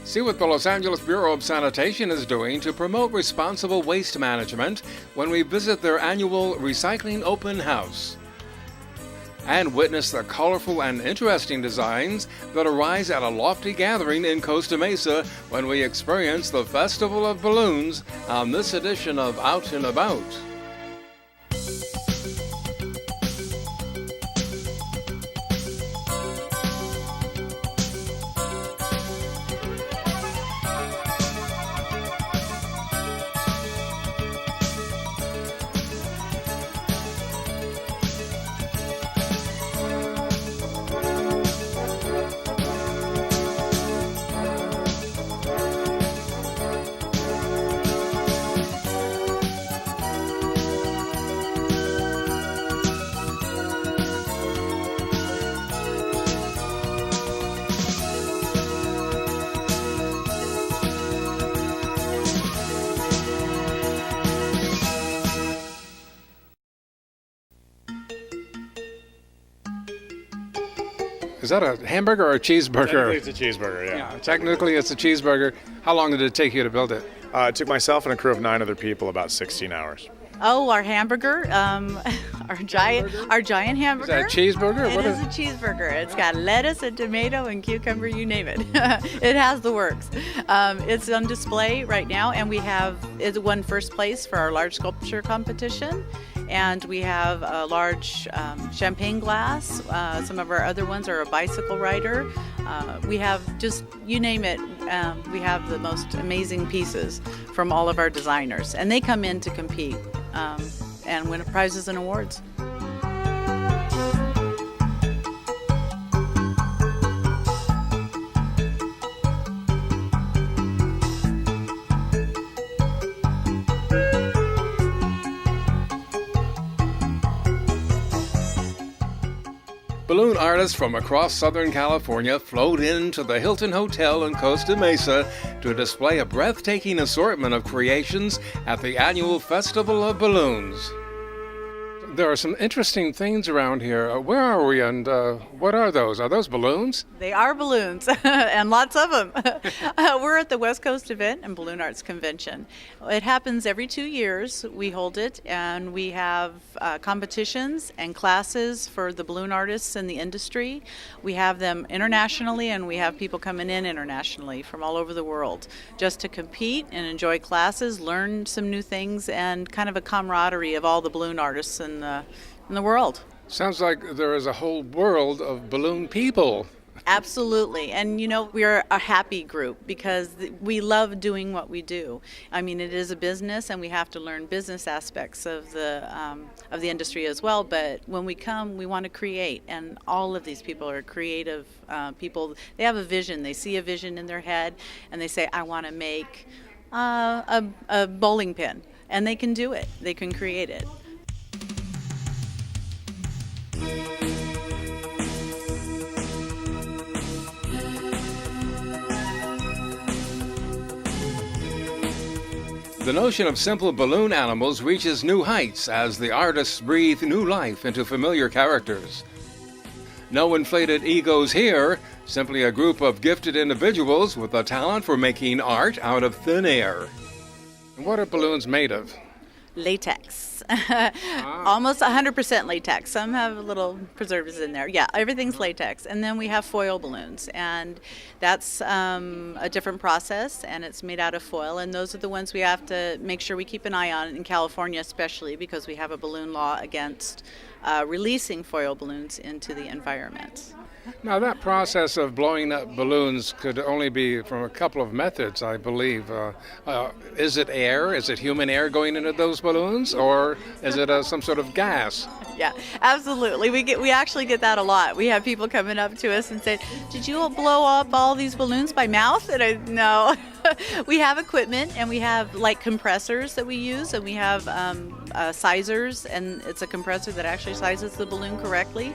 See what the Los Angeles Bureau of Sanitation is doing to promote responsible waste management when we visit their annual Recycling Open House. And witness the colorful and interesting designs that arise at a lofty gathering in Costa Mesa when we experience the Festival of Balloons on this edition of Out and About. Is that a hamburger or a cheeseburger? Technically, it's a cheeseburger, yeah. Technically it's a cheeseburger. How long did it take you to build it? It took myself and a crew of 9 other people about 16 hours. Oh, our hamburger, our giant hamburger. Is that a cheeseburger? It is a cheeseburger. It's got lettuce and tomato and cucumber, you name it. It has the works. It's on display right now, and it won first place for our large sculpture competition. And we have a large champagne glass. Some of our other ones are a bicycle rider. We have just, you name it, we have the most amazing pieces from all of our designers. And they come in to compete and win prizes and awards. Balloon artists from across Southern California flowed into the Hilton Hotel in Costa Mesa to display a breathtaking assortment of creations at the annual Festival of Balloons. There are some interesting things around here. Where are we and what are those? Are those balloons? They are balloons, and lots of them. We're at the West Coast Event and Balloon Arts Convention. It happens every 2 years. We hold it, and we have competitions and classes for the balloon artists in the industry. We have them internationally, and we have people coming in internationally from all over the world just to compete and enjoy classes, learn some new things, and kind of a camaraderie of all the balloon artists in the world. Sounds like there is a whole world of balloon people. Absolutely. And we're a happy group because we love doing what we do. I mean, it is a business and we have to learn business aspects of the industry as well. But when we come, we want to create. And all of these people are creative people. They have a vision. They see a vision in their head and they say, I want to make a bowling pin. And they can do it. They can create it. The notion of simple balloon animals reaches new heights as the artists breathe new life into familiar characters. No inflated egos here, simply a group of gifted individuals with a talent for making art out of thin air. What are balloons made of? Latex. Almost 100% latex. Some have little preservatives in there. Yeah, everything's latex. And then we have foil balloons, and that's a different process, and it's made out of foil. And those are the ones we have to make sure we keep an eye on in California, especially because we have a balloon law against releasing foil balloons into the environment. Now, that process of blowing up balloons could only be from a couple of methods, I believe. Is it air? Is it human air going into those balloons? Or is it some sort of gas? Yeah, absolutely. We actually get that a lot. We have people coming up to us and say, did you blow up all these balloons by mouth? And no. We have equipment, and we have like compressors that we use, and we have sizers, and it's a compressor that actually sizes the balloon correctly.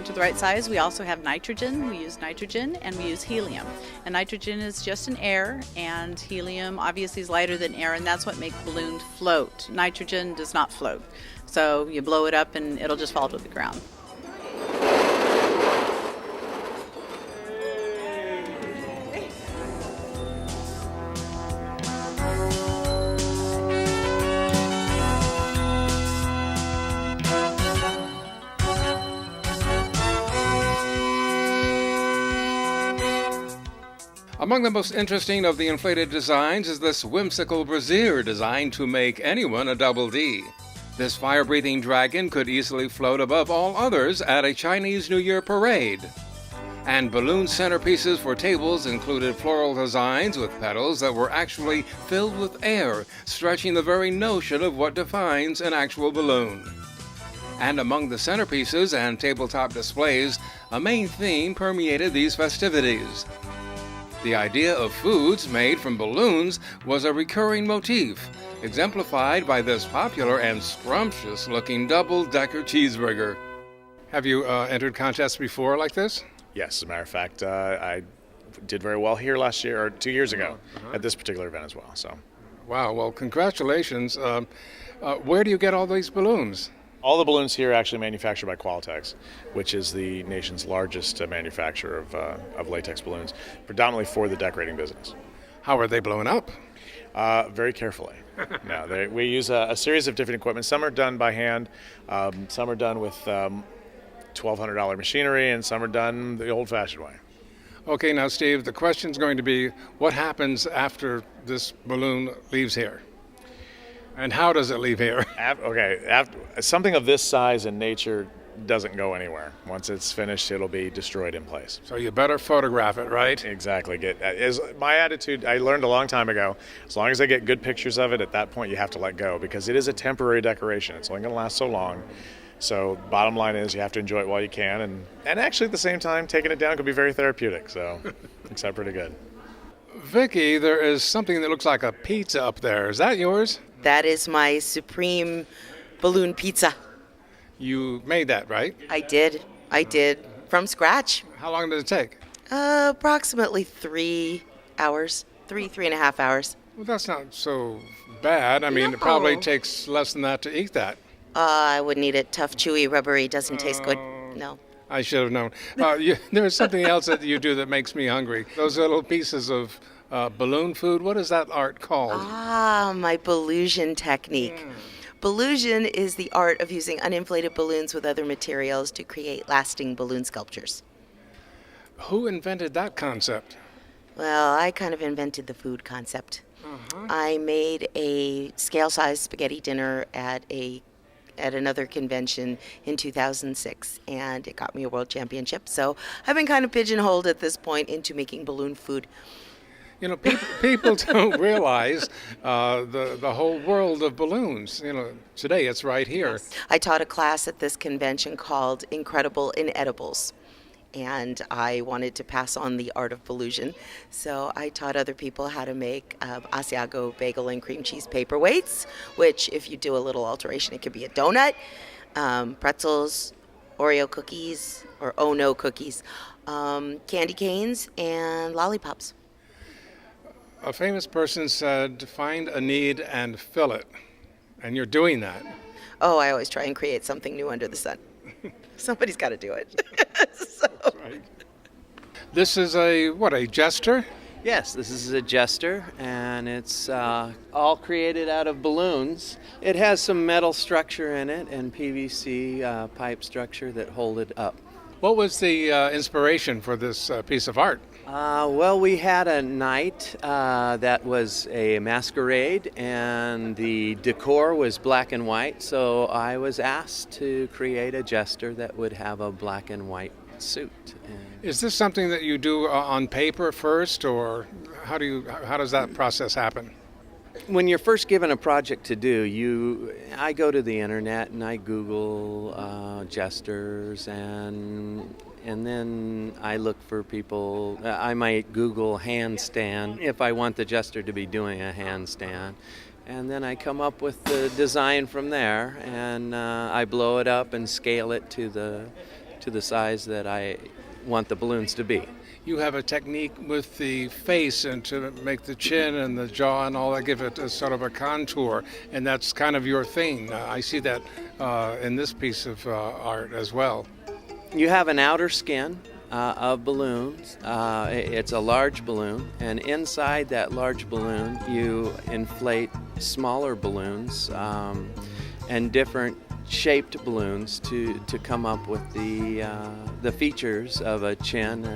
To the right size. We also have nitrogen. We use nitrogen and we use helium. And nitrogen is just an air, and helium obviously is lighter than air, and that's what makes balloons float. Nitrogen does not float. So you blow it up and it'll just fall to the ground. Among the most interesting of the inflated designs is this whimsical brazier designed to make anyone a double D. This fire-breathing dragon could easily float above all others at a Chinese New Year parade. And balloon centerpieces for tables included floral designs with petals that were actually filled with air, stretching the very notion of what defines an actual balloon. And among the centerpieces and tabletop displays, a main theme permeated these festivities. The idea of foods made from balloons was a recurring motif, exemplified by this popular and scrumptious-looking double-decker cheeseburger. Have you entered contests before like this? Yes, as a matter of fact, I did very well here last year, or 2 years ago, at this particular event as well. So, Wow, well, congratulations. Where do you get all these balloons? all the balloons here are actually manufactured by Qualtex, which is the nation's largest manufacturer of latex balloons, predominantly for the decorating business. How are they blown up? Very carefully. No, we use a series of different equipment. Some are done by hand, some are done with $1,200 machinery, and some are done the old-fashioned way. Okay, now, Steve, the question's going to be, what happens after this balloon leaves here? And how does it leave here? Something of this size and nature doesn't go anywhere. Once it's finished, it'll be destroyed in place. So you better photograph it, right? Exactly. My attitude, I learned a long time ago, as long as I get good pictures of it, at that point you have to let go, because it is a temporary decoration. It's only going to last so long. So bottom line is you have to enjoy it while you can, and actually at the same time, taking it down could be very therapeutic, so it's pretty good. Vicki, there is something that looks like a pizza up there. Is that yours? That is my supreme balloon pizza. You made that, right? I did from scratch. How long did it take? Approximately 3 hours, three and a half hours. Well, that's not so bad. I mean, it probably takes less than that to eat that. I wouldn't eat it. Tough, chewy, rubbery, doesn't taste good. No. I should have known. There's something else that you do that makes me hungry. Those little pieces of balloon food, what is that art called? My Ballusion technique. Ballusion is the art of using uninflated balloons with other materials to create lasting balloon sculptures. Who invented that concept? Well, I kind of invented the food concept. I made a scale-sized spaghetti dinner at another convention in 2006, and it got me a world championship. So I've been kind of pigeonholed at this point into making balloon food. You know, people don't realize the whole world of balloons. You know, today it's right here. I taught a class at this convention called Incredible Inedibles, and I wanted to pass on the art of ballusion. So I taught other people how to make Asiago bagel and cream cheese paperweights, which if you do a little alteration, it could be a donut, pretzels, Oreo cookies, or Oh No cookies, candy canes, and lollipops. A famous person said, find a need and fill it. And you're doing that. Oh, I always try and create something new under the sun. Somebody's got to do it. Right. This is a jester? Yes, this is a jester, and it's all created out of balloons. It has some metal structure in it and PVC pipe structure that hold it up. What was the inspiration for this piece of art? Well, we had a night that was a masquerade, and the decor was black and white, so I was asked to create a jester that would have a black and white suit. Is this something that you do on paper first, or how does that process happen? When you're first given a project to do, I go to the internet and I Google jesters, and then I look for people. I might Google handstand if I want the jester to be doing a handstand, and then I come up with the design from there, and I blow it up and scale it to the size that I want the balloons to be. You have a technique with the face and to make the chin and the jaw and all that, give it a sort of a contour, and that's kind of your thing. I see that in this piece of art as well. You have an outer skin of balloons. It's a large balloon, and inside that large balloon you inflate smaller balloons and different shaped balloons to come up with the features of a chin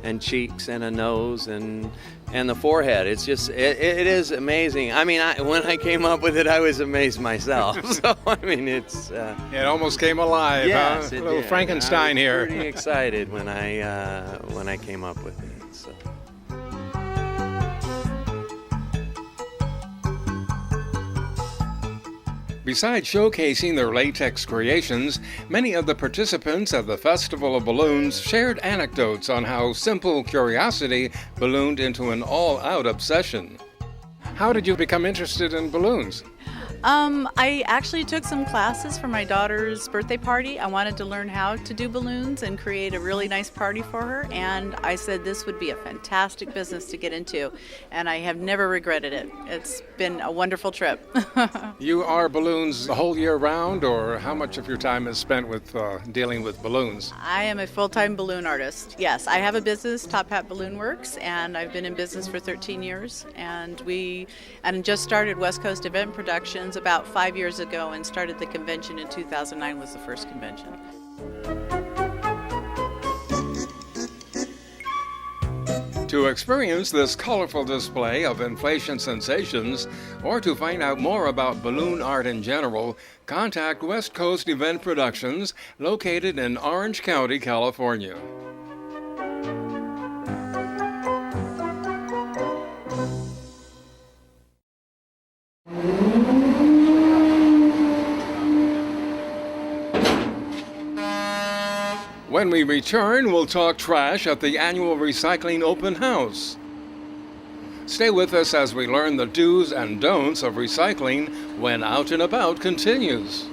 and cheeks and a nose and the forehead. It's just, it is amazing. I mean, when I came up with it, I was amazed myself. So, I mean, it's... It almost came alive, yes, huh? it A little did. Frankenstein I was here. pretty excited when I came up with it. So. Besides showcasing their latex creations, many of the participants at the Festival of Balloons shared anecdotes on how simple curiosity ballooned into an all-out obsession. How did you become interested in balloons? I actually took some classes for my daughter's birthday party. I wanted to learn how to do balloons and create a really nice party for her, and I said this would be a fantastic business to get into, and I have never regretted it. It's been a wonderful trip. You are balloons the whole year round, or how much of your time is spent with dealing with balloons? I am a full-time balloon artist. Yes, I have a business, Top Hat Balloon Works, and I've been in business for 13 years, and just started West Coast Event Productions about 5 years ago and started the convention in 2009 was the first convention. To experience this colorful display of inflation sensations, or to find out more about balloon art in general, contact West Coast Event Productions, located in Orange County, California. When we return, we'll talk trash at the annual Recycling Open House. Stay with us as we learn the do's and don'ts of recycling when Out and About continues.